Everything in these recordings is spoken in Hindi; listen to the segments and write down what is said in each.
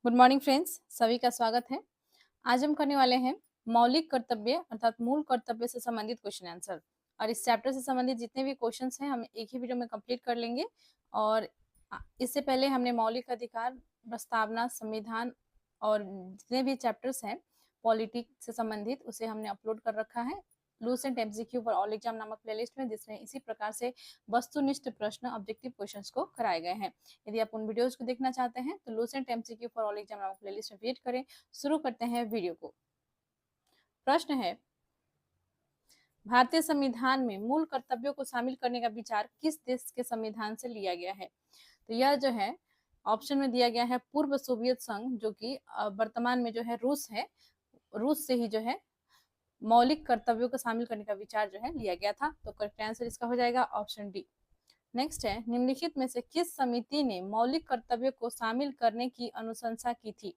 गुड मॉर्निंग फ्रेंड्स, सभी का स्वागत है। आज हम करने वाले हैं मौलिक कर्तव्य अर्थात मूल कर्तव्य से संबंधित क्वेश्चन आंसर। और इस चैप्टर से संबंधित जितने भी क्वेश्चंस हैं हम एक ही वीडियो में कंप्लीट कर लेंगे। और इससे पहले हमने मौलिक अधिकार, प्रस्तावना, संविधान और जितने भी चैप्टर्स हैं पॉलिटिक्स से संबंधित उसे हमने अपलोड कर रखा है Lucent MCQ for all exam नामक प्लेलिस्ट में, जिसमें इसी प्रकार से वस्तुनिष्ठ प्रश्न ऑब्जेक्टिव क्वेश्चंस को कराए गए हैं। यदि आप उन वीडियोस को देखना चाहते हैं तो Lucent MCQ for all exam नामक प्लेलिस्ट में विजिट करें। शुरू करते हैं वीडियो को। प्रश्न है, भारतीय संविधान में मूल कर्तव्यों को शामिल करने का विचार किस देश के संविधान से लिया गया है? तो यह जो है ऑप्शन में दिया गया है पूर्व सोवियत संघ, जो कि वर्तमान में जो है रूस है। रूस से ही जो है मौलिक कर्तव्यों को शामिल करने का विचार जो है लिया गया था। तो करेक्ट आंसर इसका हो जाएगा ऑप्शन डी। नेक्स्ट है, निम्नलिखित में से किस समिति ने मौलिक कर्तव्य को शामिल करने की अनुशंसा की थी?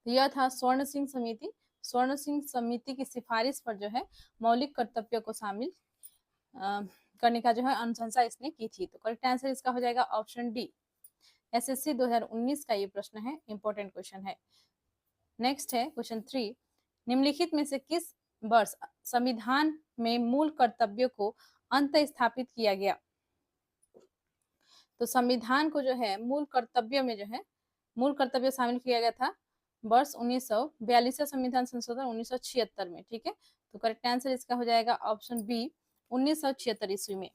तो यह था स्वर्ण सिंह समिति। स्वर्ण सिंह समिति की सिफारिश पर जो है मौलिक कर्तव्य को शामिल करने का जो है अनुशंसा इसने की थी। तो करेक्ट आंसर इसका हो जाएगा ऑप्शन डी। एसएससी 2019 का ये प्रश्न है, इंपॉर्टेंट क्वेश्चन है। नेक्स्ट है क्वेश्चन 3, निम्नलिखित में से किस वर्ष संविधान में मूल कर्तव्य को अंत स्थापित किया गया? तो संविधान को जो है मूल कर्तव्य में जो है मूल कर्तव्य शामिल किया गया था वर्ष 1942 संविधान संशोधन 1976 में। ठीक है, तो करेक्ट आंसर इसका हो जाएगा ऑप्शन बी, 1976 ईस्वी में।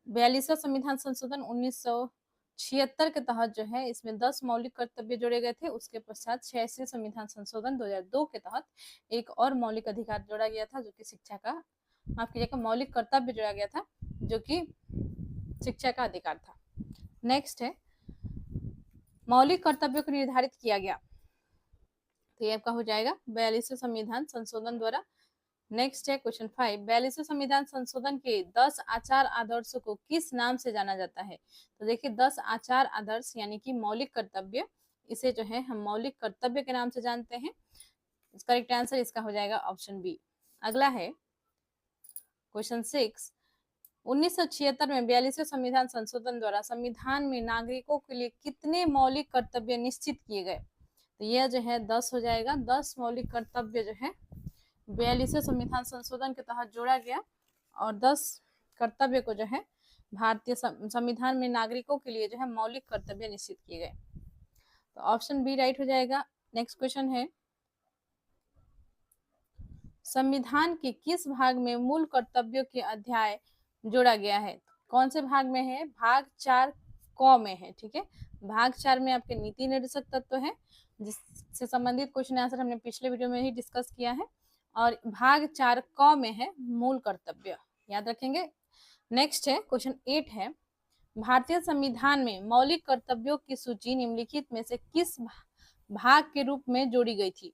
42वां संविधान संशोधन 1976 के तहत जो है इसमें 10 मौलिक कर्तव्य जोड़े गए थे। उसके पश्चात 86 संविधान संशोधन 2002 के तहत एक और मौलिक अधिकार जोड़ा गया था, जो कि शिक्षा का, माफ कीजिएगा, मौलिक कर्तव्य जोड़ा गया था जो कि शिक्षा का अधिकार था। नेक्स्ट है, मौलिक कर्तव्य को निर्धारित किया गया। तो ये आपका हो जाएगा 42वें संविधान संशोधन द्वारा। नेक्स्ट है क्वेश्चन 5, 42वें संविधान संशोधन के 10 आचार आदर्शों को किस नाम से जाना जाता है? तो देखिए 10 आचार आदर्श यानी कि मौलिक कर्तव्य, इसे जो है हम मौलिक कर्तव्य के नाम से जानते हैं। करेक्ट आंसर इसका हो जाएगा ऑप्शन बी। अगला है क्वेश्चन 6, 1976 में 42वें संविधान संशोधन द्वारा संविधान में नागरिकों के लिए कितने मौलिक कर्तव्य निश्चित किए गए? तो यह जो है 10 हो जाएगा। 10 मौलिक कर्तव्य जो है 42वें संविधान संशोधन के तहत जोड़ा गया और 10 कर्तव्य को जो है भारतीय संविधान में नागरिकों के लिए जो है मौलिक कर्तव्य निश्चित किए गए। तो ऑप्शन बी राइट हो जाएगा। नेक्स्ट क्वेश्चन है, संविधान के किस भाग में मूल कर्तव्यों के अध्याय जोड़ा गया है? कौन से भाग में है? भाग 4 क में है। ठीक है, भाग 4 में आपके नीति निर्देशक तत्व है, जिससे संबंधित क्वेश्चन आंसर हमने पिछले वीडियो में ही डिस्कस किया है। और भाग 4 क में है मूल कर्तव्य, याद रखेंगे। नेक्स्ट है क्वेश्चन 8 है, भारतीय संविधान में मौलिक कर्तव्यों की सूची निम्नलिखित में से किस भाग के रूप में जोड़ी गई थी?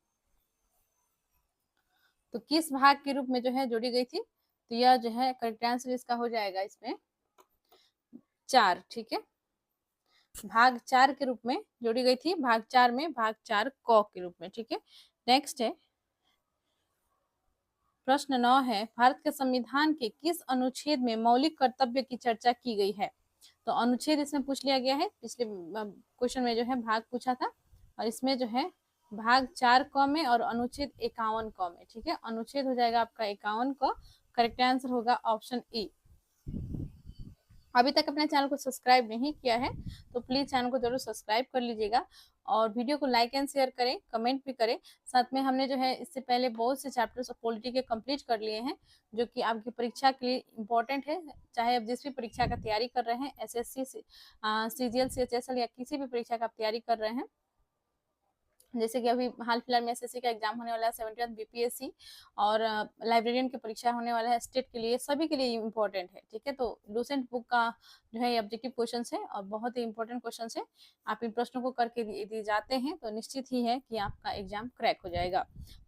तो किस भाग के रूप में जो है जोड़ी गई थी? तो यह जो है करेक्ट आंसर इसका हो जाएगा इसमें 4। ठीक है, भाग 4 के रूप में जोड़ी गई थी, भाग 4 में, भाग 4 क के रूप में। ठीक है, नेक्स्ट है प्रश्न 9 है, भारत के संविधान के किस अनुच्छेद में मौलिक कर्तव्य की चर्चा की गई है? तो अनुच्छेद इसमें पूछ लिया गया है, पिछले क्वेश्चन में जो है भाग पूछा था, और इसमें जो है भाग 4 क में और अनुच्छेद 51 क में। ठीक है, अनुच्छेद हो जाएगा आपका 51 क। करेक्ट आंसर होगा ऑप्शन ई। अभी तक अपने चैनल को सब्सक्राइब नहीं किया है तो प्लीज चैनल को जरूर सब्सक्राइब कर लीजिएगा और वीडियो को लाइक एंड शेयर करें, कमेंट भी करें। साथ में हमने जो है इससे पहले बहुत से चैप्टर्स ऑफ पॉलिटी के कंप्लीट कर लिए हैं, जो कि आपकी परीक्षा के लिए इम्पोर्टेंट है। चाहे आप जिस भी परीक्षा का तैयारी कर रहे हैं, एसएससी, सीजीएल, सीएचएसएल या किसी भी परीक्षा का आप तैयारी कर रहे हैं, जैसे कि अभी हाल फिलहाल में एसएससी का एग्जाम होने वाला है, 70th बीपीएससी, और लाइब्रेरियन की परीक्षा होने वाला है स्टेट के लिए, सभी के लिए इम्पोर्टेंट है। ठीक है, तो लूसेंट बुक का जो है ऑब्जेक्टिव क्वेश्चन है और बहुत ही इंपॉर्टेंट क्वेश्चन है। आप इन प्रश्नों को करके यदि जाते हैं तो निश्चित ही है कि आपका एग्जाम क्रैक हो जाएगा।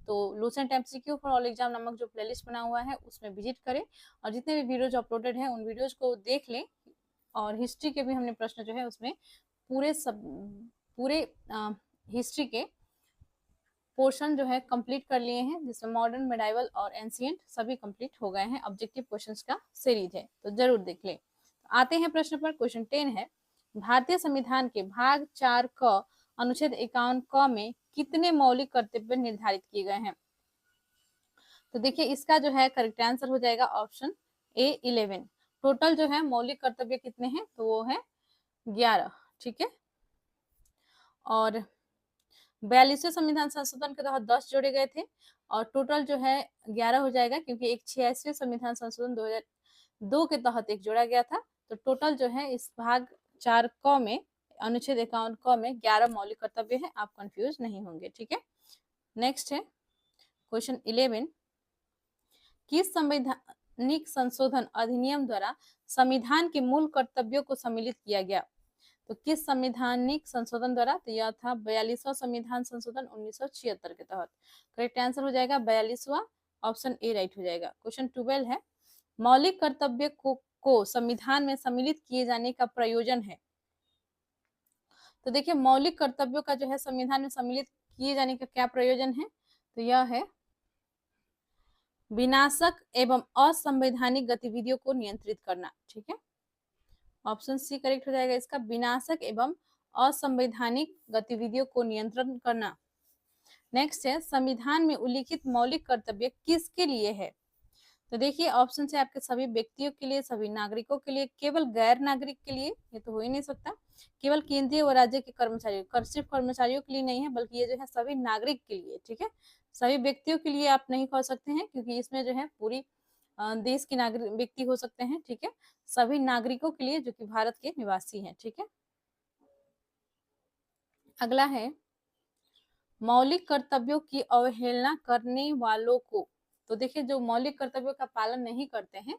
तो Lucent MCQ for all exam नामक जो प्लेलिस्ट बना हुआ है उसमें विजिट करें और जितने भी वीडियोज अपलोडेड हैं उन वीडियोज को देख लें। और हिस्ट्री के भी हमने प्रश्न जो है उसमें पूरे हिस्ट्री के पोर्शन जो है कंप्लीट कर लिए हैं, जिसमें मॉडर्न, मेडाइवल और एंशिएंट सभी कंप्लीट हो गए हैं। ऑब्जेक्टिव क्वेश्चंस का सीरीज है, तो जरूर देख लें। आते हैं प्रश्न पर। क्वेश्चन 10 है, भारतीय संविधान के भाग 4 क अनुच्छेद 51 क में कितने मौलिक कर्तव्य निर्धारित किए गए हैं? तो देखिए इसका जो है करेक्ट आंसर हो जाएगा ऑप्शन ए 11। टोटल जो है मौलिक कर्तव्य कितने हैं? तो वो है 11। ठीक है, और 42वें संविधान संशोधन के तहत 10 जोड़े गए थे और टोटल जो है 11 हो जाएगा, क्योंकि एक 86वें संविधान संशोधन 2002 के तहत एक जोड़ा गया था। तो टोटल जो है इस भाग 4 क में अनुच्छेद 51 क में 11 मौलिक कर्तव्य है। आप कंफ्यूज नहीं होंगे। ठीक है, नेक्स्ट है क्वेश्चन 11। किस संवैधानिक संशोधन अधिनियम द्वारा संविधान के मूल कर्तव्यों को सम्मिलित किया गया? तो किस संवैधानिक संशोधन द्वारा? तो यह था 42वां संविधान संशोधन 1976 के तहत। करेक्ट आंसर हो जाएगा 42वां, ऑप्शन ए राइट हो जाएगा। क्वेश्चन 12 है, मौलिक कर्तव्य को संविधान में सम्मिलित किए जाने का प्रयोजन है। तो देखिए मौलिक कर्तव्यों का जो है संविधान में सम्मिलित किए जाने का क्या प्रयोजन है? तो यह है विनाशक एवं असंवैधानिक गतिविधियों को नियंत्रित करना। ठीक है, ऑप्शन सी करेक्ट हो जाएगा इसका, विनाशक एवं असंवैधानिक गतिविधियों को नियंत्रण करना। नेक्स्ट है, संविधान में उल्लिखित मौलिक कर्तव्य किसके लिए है? तो देखिए ऑप्शन से आपके सभी व्यक्तियों के लिए, सभी नागरिकों के लिए, केवल गैर नागरिक के लिए, ये तो हो ही नहीं सकता, केवल केंद्रीय व राज्य के कर्मचारियों, सिर्फ कर्मचारियों के लिए नहीं है, बल्कि ये जो है सभी नागरिक के लिए। ठीक है, सभी व्यक्तियों के लिए आप नहीं कह सकते हैं, क्योंकि इसमें जो है पूरी देश के नागरिक व्यक्ति हो सकते हैं। ठीक है, सभी नागरिकों के लिए जो कि भारत के निवासी हैं। ठीक है, अगला है, मौलिक कर्तव्यों की अवहेलना करने वालों को। तो देखिए जो मौलिक कर्तव्यों का पालन नहीं करते हैं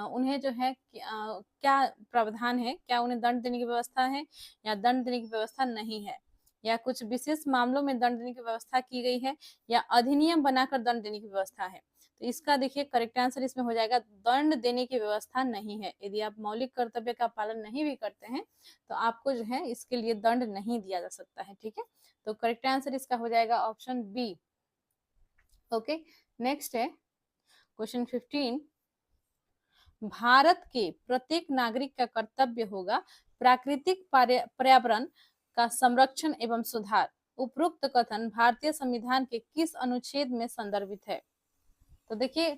उन्हें जो है क्या प्रावधान है? क्या उन्हें दंड देने की व्यवस्था है या दंड देने की व्यवस्था नहीं है, या कुछ विशेष मामलों में दंड देने की व्यवस्था की गई है, या अधिनियम बनाकर दंड देने की व्यवस्था है? तो इसका देखिए करेक्ट आंसर इसमें हो जाएगा दंड देने की व्यवस्था नहीं है। यदि आप मौलिक कर्तव्य का पालन नहीं भी करते हैं तो आपको जो है इसके लिए दंड नहीं दिया जा सकता है। ठीक है, तो करेक्ट आंसर इसका हो जाएगा ऑप्शन बी। ओके, नेक्स्ट है क्वेश्चन 15। भारत के प्रत्येक नागरिक का कर्तव्य होगा प्राकृतिक पर्यावरण का संरक्षण एवं सुधार। उपरोक्त कथन भारतीय संविधान के किस अनुच्छेद में संदर्भित है? तो देखिए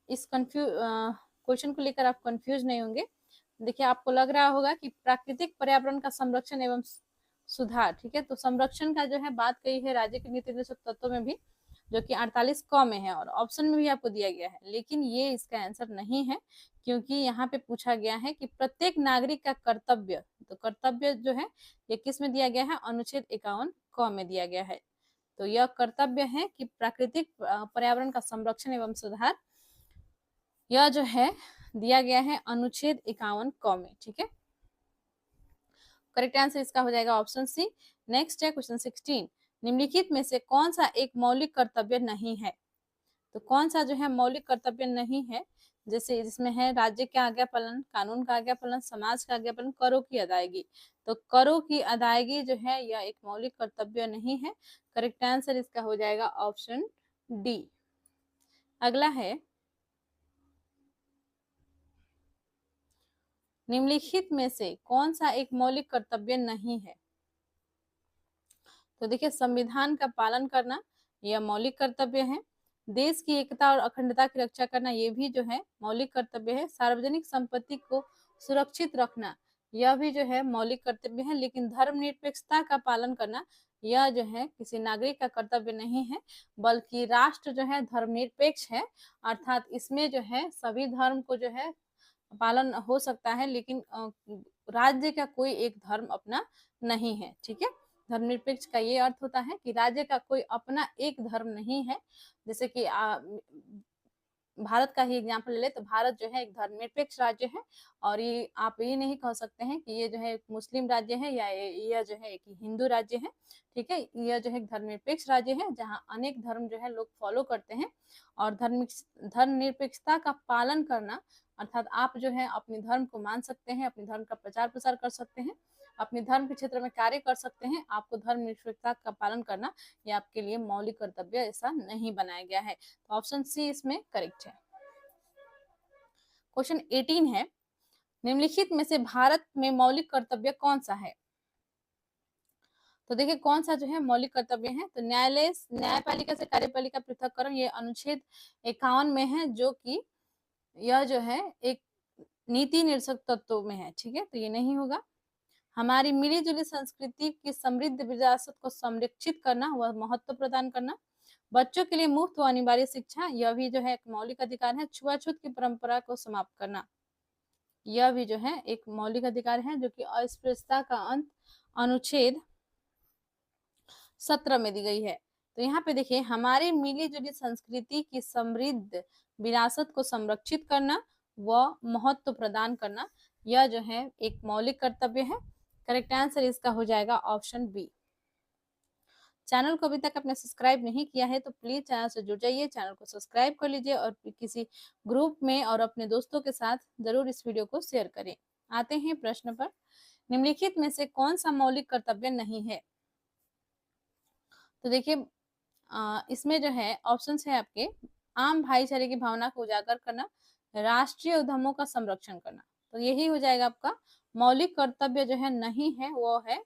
इस क्वेश्चन को लेकर आप कंफ्यूज नहीं होंगे। देखिए आपको लग रहा होगा कि प्राकृतिक पर्यावरण का संरक्षण एवं सुधार। ठीक है, तो संरक्षण का जो है बात कही है राज्य के नीति निर्देशक तत्वों में भी, जो कि 48 क में है और ऑप्शन में भी आपको दिया गया है, लेकिन ये इसका आंसर नहीं है, क्योंकि यहाँ पे पूछा गया है कि प्रत्येक नागरिक का कर्तव्य। तो कर्तव्य जो है ये किस में दिया गया है? अनुच्छेद 51 क में दिया गया है। तो यह कर्तव्य है कि प्राकृतिक पर्यावरण का संरक्षण एवं सुधार, यह जो है दिया गया है अनुच्छेद 51 क में। ठीक है, करेक्ट आंसर इसका हो जाएगा ऑप्शन सी। नेक्स्ट है क्वेश्चन 16। निम्नलिखित में से कौन सा एक मौलिक कर्तव्य नहीं है? तो कौन सा जो है मौलिक कर्तव्य नहीं है? जैसे जिसमें है राज्य का आज्ञा पालन, कानून का आज्ञा पालन, समाज का आज्ञा पालन, करों की अदायगी। तो करों की अदायगी जो है यह एक मौलिक कर्तव्य नहीं है। करेक्ट आंसर इसका हो जाएगा ऑप्शन डी। अगला है, निम्नलिखित में से कौन सा एक मौलिक कर्तव्य नहीं है? तो देखिए संविधान का पालन करना यह मौलिक कर्तव्य है। देश की एकता और अखंडता की रक्षा करना ये भी जो है मौलिक कर्तव्य है। सार्वजनिक संपत्ति को सुरक्षित रखना यह भी जो है मौलिक कर्तव्य है। लेकिन धर्मनिरपेक्षता का पालन करना यह जो है किसी नागरिक का कर्तव्य नहीं है, बल्कि राष्ट्र जो है धर्मनिरपेक्ष है, अर्थात इसमें जो है सभी धर्म को जो है पालन हो सकता है, लेकिन राज्य का कोई एक धर्म अपना नहीं है। ठीक है, धर्मनिरपेक्ष का ये अर्थ होता है कि राज्य का कोई अपना एक धर्म नहीं है। जैसे कि भारत का ही एग्जाम्पल ले तो भारत जो है एक धर्मनिरपेक्ष राज्य है, और ये आप ये नहीं कह सकते हैं कि ये जो है एक मुस्लिम राज्य है या यह जो है एक हिंदू राज्य है। ठीक है, यह जो है एक धर्मनिरपेक्ष राज्य है जहाँ अनेक धर्म जो है लोग फॉलो करते हैं। और धर्मनिरपेक्षता का पालन करना अर्थात आप जो है अपने धर्म को मान सकते हैं, अपने धर्म का प्रचार प्रसार कर सकते हैं, अपने धर्म के क्षेत्र में कार्य कर सकते हैं। आपको धर्मनिरपेक्षता का पालन करना ये आपके लिए मौलिक कर्तव्य ऐसा नहीं बनाया गया है। तो ऑप्शन सी इसमें करेक्ट है। क्वेश्चन 18 है, निम्नलिखित में से भारत में मौलिक कर्तव्य कौन सा है? तो देखिए कौन सा जो है मौलिक कर्तव्य है, तो न्यायपालिका से कार्यपालिका पृथककरण, ये अनुच्छेद 51 में है, जो कि यह जो है एक नीति निर्देशक तत्वों में है। ठीक है, तो ये नहीं होगा। हमारी मिली जुली संस्कृति की समृद्ध विरासत को संरक्षित करना व महत्व प्रदान करना, बच्चों के लिए मुफ्त व अनिवार्य शिक्षा, यह भी जो है एक मौलिक अधिकार है। छुआछूत की परंपरा को समाप्त करना, यह भी जो है एक मौलिक अधिकार है, जो कि अस्पृश्यता का अंत अनुच्छेद 17 में दी गई है। तो यहाँ पे देखिए, हमारे मिली जुली संस्कृति की समृद्ध विरासत को संरक्षित करना व महत्व प्रदान करना, यह जो है एक मौलिक कर्तव्य है। करेक्ट आंसर इसका हो जाएगा ऑप्शन बी। चैनल को अभी तक आपने सब्सक्राइब नहीं किया है तो प्लीज चैनल से जुड़ जाइए, चैनल को सब्सक्राइब कर लीजिए और किसी ग्रुप में और अपने दोस्तों के साथ जरूर इस वीडियो को शेयर करें। आते हैं प्रश्न पर। निम्नलिखित में से कौन सा मौलिक कर्तव्य नहीं है? तो देखिए इसमें जो है ऑप्शन है आपके, आम भाईचारे की भावना को उजागर करना, राष्ट्रीय उद्यमों का संरक्षण करना। तो यही हो जाएगा आपका मौलिक कर्तव्य जो है नहीं है, वो है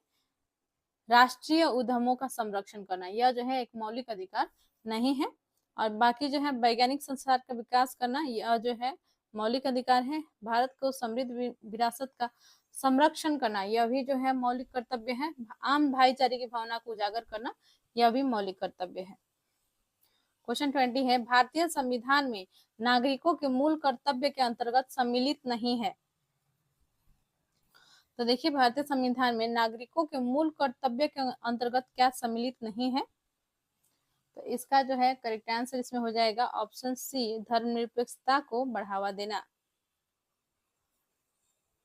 राष्ट्रीय उद्यमों का संरक्षण करना, यह जो है एक मौलिक अधिकार नहीं है। और बाकी जो है वैज्ञानिक संसार का विकास करना, यह जो है मौलिक अधिकार है। भारत को समृद्ध विरासत का संरक्षण करना, यह भी जो है मौलिक कर्तव्य है। आम भाईचारे की भावना को उजागर करना, यह भी मौलिक कर्तव्य है। क्वेश्चन 20 है, भारतीय संविधान में नागरिकों के मूल कर्तव्य के अंतर्गत सम्मिलित नहीं है। तो देखिए भारतीय संविधान में नागरिकों के मूल कर्तव्य के अंतर्गत क्या सम्मिलित नहीं है? तो इसका जो है करेक्ट आंसर इसमें हो जाएगा ऑप्शन सी, धर्मनिरपेक्षता को बढ़ावा देना।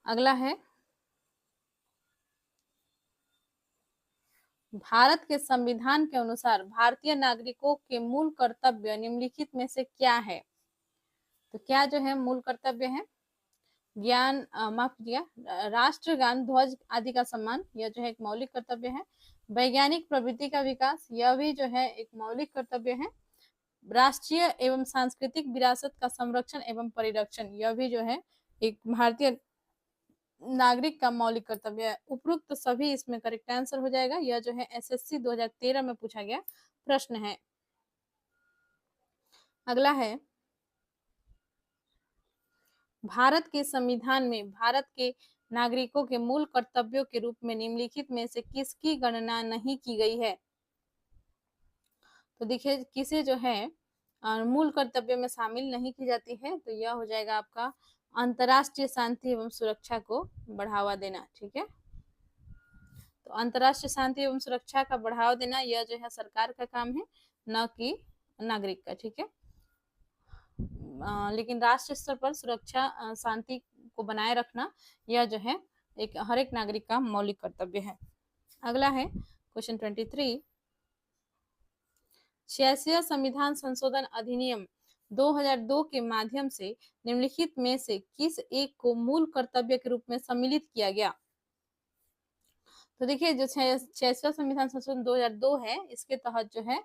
अगला है, भारत के संविधान के अनुसार भारतीय नागरिकों के मूल कर्तव्य निम्नलिखित में से क्या है? तो क्या जो है मूल कर्तव्य है? ज्ञान माफ कीजिएगा, राष्ट्रगान, ध्वज आदि का सम्मान, यह जो है एक मौलिक कर्तव्य है। वैज्ञानिक प्रवृत्ति का विकास, यह भी जो है एक मौलिक कर्तव्य है। राष्ट्रीय एवं सांस्कृतिक विरासत का संरक्षण एवं परिरक्षण, यह भी जो है एक भारतीय नागरिक का मौलिक कर्तव्य है। उपरोक्त सभी इसमें करेक्ट आंसर हो जाएगा। यह जो है एसएससी 2013 में पूछा गया प्रश्न है। अगला है, भारत के संविधान में भारत के नागरिकों के मूल कर्तव्यों के रूप में निम्नलिखित में से किसकी गणना नहीं की गई है? तो देखिए किसे जो है मूल कर्तव्य में शामिल नहीं की जाती है, तो यह हो जाएगा आपका अंतर्राष्ट्रीय शांति एवं सुरक्षा को बढ़ावा देना। ठीक है, तो अंतर्राष्ट्रीय शांति एवं सुरक्षा का बढ़ावा देना, यह जो है सरकार का काम है, न कि नागरिक का। ठीक है, लेकिन राष्ट्रीय स्तर पर सुरक्षा शांति को बनाए रखना, यह जो है एक हर एक नागरिक का मौलिक कर्तव्य है। अगला है क्वेश्चन 23, 86वां संविधान संशोधन अधिनियम 2002 के माध्यम से निम्नलिखित में से किस एक को मूल कर्तव्य के रूप में सम्मिलित किया गया? तो देखिए जो 86वां संविधान संशोधन 2002 है, इसके तहत जो है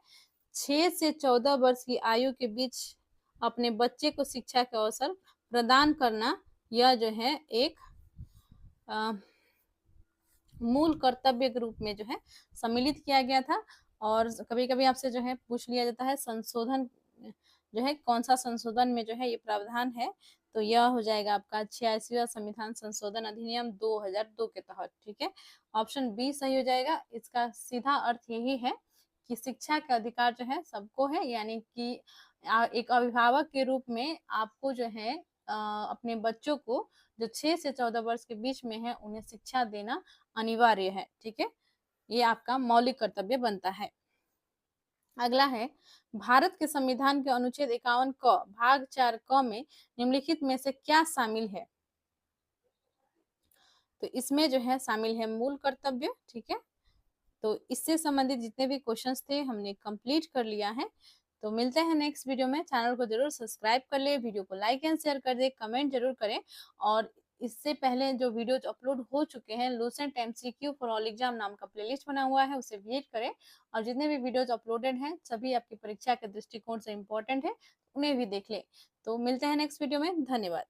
6 से 14 वर्ष की आयु के बीच अपने बच्चे को शिक्षा का अवसर प्रदान करना, यह जो है एक मूल कर्तव्य के रूप में जो है सम्मिलित किया गया था। और कभी कभी आपसे जो है पूछ लिया जाता है संशोधन जो है कौन सा संशोधन में जो है ये प्रावधान है, तो यह हो जाएगा आपका 86वां संविधान संशोधन अधिनियम 2002 के तहत। ठीक है, ऑप्शन बी सही हो जाएगा। इसका सीधा अर्थ यही है कि शिक्षा का अधिकार जो है सबको है, यानी कि एक अभिभावक के रूप में आपको जो है अपने बच्चों को जो 6 से 14 वर्ष के बीच में है उन्हें शिक्षा देना अनिवार्य है। ठीक है, ये आपका मौलिक कर्तव्य बनता है। अगला है, भारत के संविधान के अनुच्छेद 51 क भाग 4 क में निम्नलिखित में से क्या शामिल है? तो इसमें जो है शामिल है मूल कर्तव्य। ठीक है, तो इससे संबंधित जितने भी क्वेश्चंस थे हमने कंप्लीट कर लिया है। तो मिलते हैं नेक्स्ट वीडियो में। चैनल को जरूर सब्सक्राइब कर ले, वीडियो को लाइक एंड शेयर कर दे, कमेंट जरूर करें। और इससे पहले जो वीडियोज अपलोड हो चुके हैं, Lucent MCQ for all exam नाम का प्लेलिस्ट बना हुआ है, उसे विजिट करें। और जितने भी वीडियोज अपलोडेड हैं सभी आपकी परीक्षा के दृष्टिकोण से इम्पोर्टेंट है, उन्हें भी देख ले। तो मिलते हैं नेक्स्ट वीडियो में। धन्यवाद।